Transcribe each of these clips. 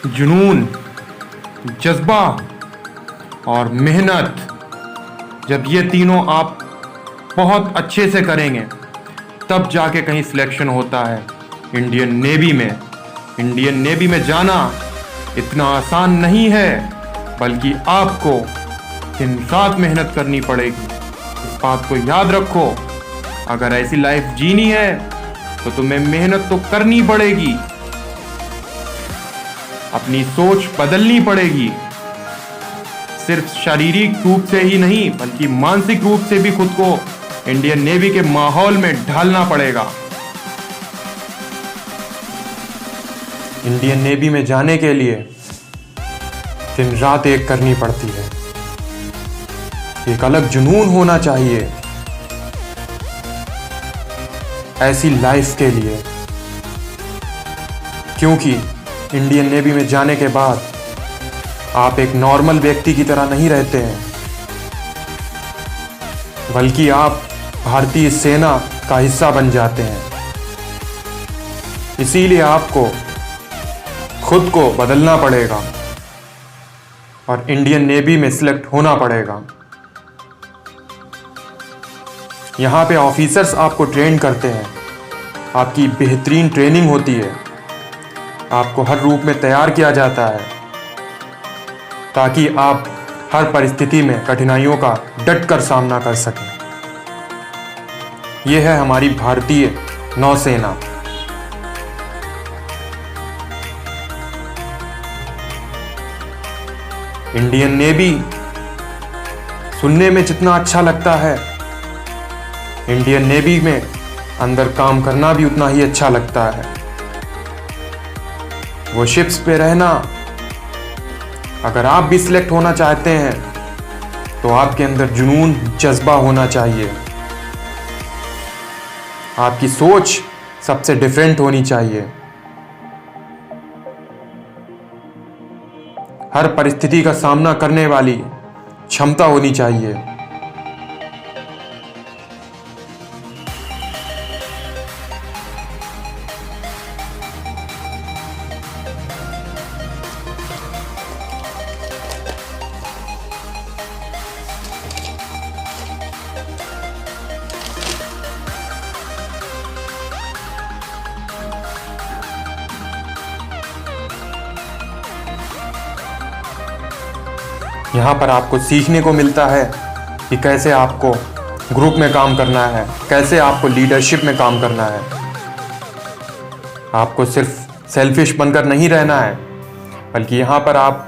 जुनून, जज्बा और मेहनत, जब ये तीनों आप बहुत अच्छे से करेंगे तब जाके कहीं सिलेक्शन होता है इंडियन नेवी में। इंडियन नेवी में जाना इतना आसान नहीं है, बल्कि आपको दिन रात मेहनत करनी पड़ेगी। इस बात को याद रखो। अगर ऐसी लाइफ जीनी है तो तुम्हें मेहनत तो करनी पड़ेगी, अपनी सोच बदलनी पड़ेगी। सिर्फ शारीरिक रूप से ही नहीं बल्कि मानसिक रूप से भी खुद को इंडियन नेवी के माहौल में ढालना पड़ेगा। इंडियन नेवी में जाने के लिए दिन रात एक करनी पड़ती है। एक अलग जुनून होना चाहिए ऐसी लाइफ के लिए, क्योंकि इंडियन नेवी में जाने के बाद आप एक नॉर्मल व्यक्ति की तरह नहीं रहते हैं, बल्कि आप भारतीय सेना का हिस्सा बन जाते हैं। इसीलिए आपको खुद को बदलना पड़ेगा और इंडियन नेवी में सिलेक्ट होना पड़ेगा। यहाँ पे ऑफिसर्स आपको ट्रेन करते हैं, आपकी बेहतरीन ट्रेनिंग होती है, आपको हर रूप में तैयार किया जाता है ताकि आप हर परिस्थिति में कठिनाइयों का डट कर सामना कर सकें। यह है हमारी भारतीय नौसेना। इंडियन नेवी सुनने में जितना अच्छा लगता है, इंडियन नेवी में अंदर काम करना भी उतना ही अच्छा लगता है। वो शिप्स पे रहना, अगर आप भी सिलेक्ट होना चाहते हैं तो आपके अंदर जुनून, जज्बा होना चाहिए। आपकी सोच सबसे डिफरेंट होनी चाहिए। हर परिस्थिति का सामना करने वाली क्षमता होनी चाहिए। यहाँ पर आपको सीखने को मिलता है कि कैसे आपको ग्रुप में काम करना है, कैसे आपको लीडरशिप में काम करना है। आपको सिर्फ सेल्फिश बनकर नहीं रहना है, बल्कि यहाँ पर आप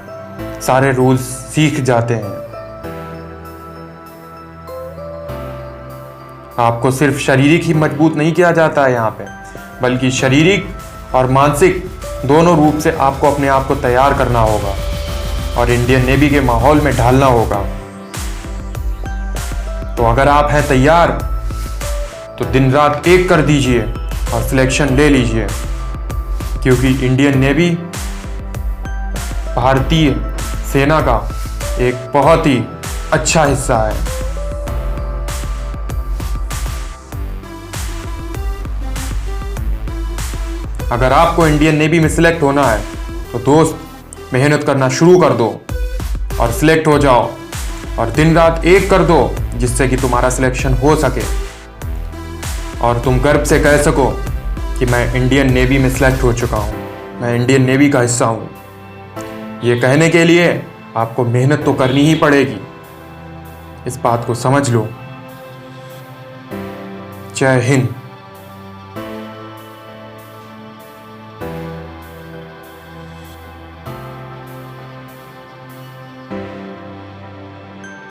सारे रूल्स सीख जाते हैं। आपको सिर्फ शारीरिक ही मजबूत नहीं किया जाता है यहाँ पे, बल्कि शारीरिक और मानसिक दोनों रूप से आपको अपने आप को तैयार करना होगा और इंडियन नेवी के माहौल में ढालना होगा। तो अगर आप हैं तैयार तो दिन रात एक कर दीजिए और सिलेक्शन ले लीजिए, क्योंकि इंडियन नेवी भारतीय सेना का एक बहुत ही अच्छा हिस्सा है। अगर आपको इंडियन नेवी में सिलेक्ट होना है तो दोस्त मेहनत करना शुरू कर दो और सिलेक्ट हो जाओ और दिन रात एक कर दो, जिससे कि तुम्हारा सिलेक्शन हो सके और तुम गर्व से कह सको कि मैं इंडियन नेवी में सिलेक्ट हो चुका हूँ, मैं इंडियन नेवी का हिस्सा हूँ। ये कहने के लिए आपको मेहनत तो करनी ही पड़ेगी, इस बात को समझ लो। जय हिंद।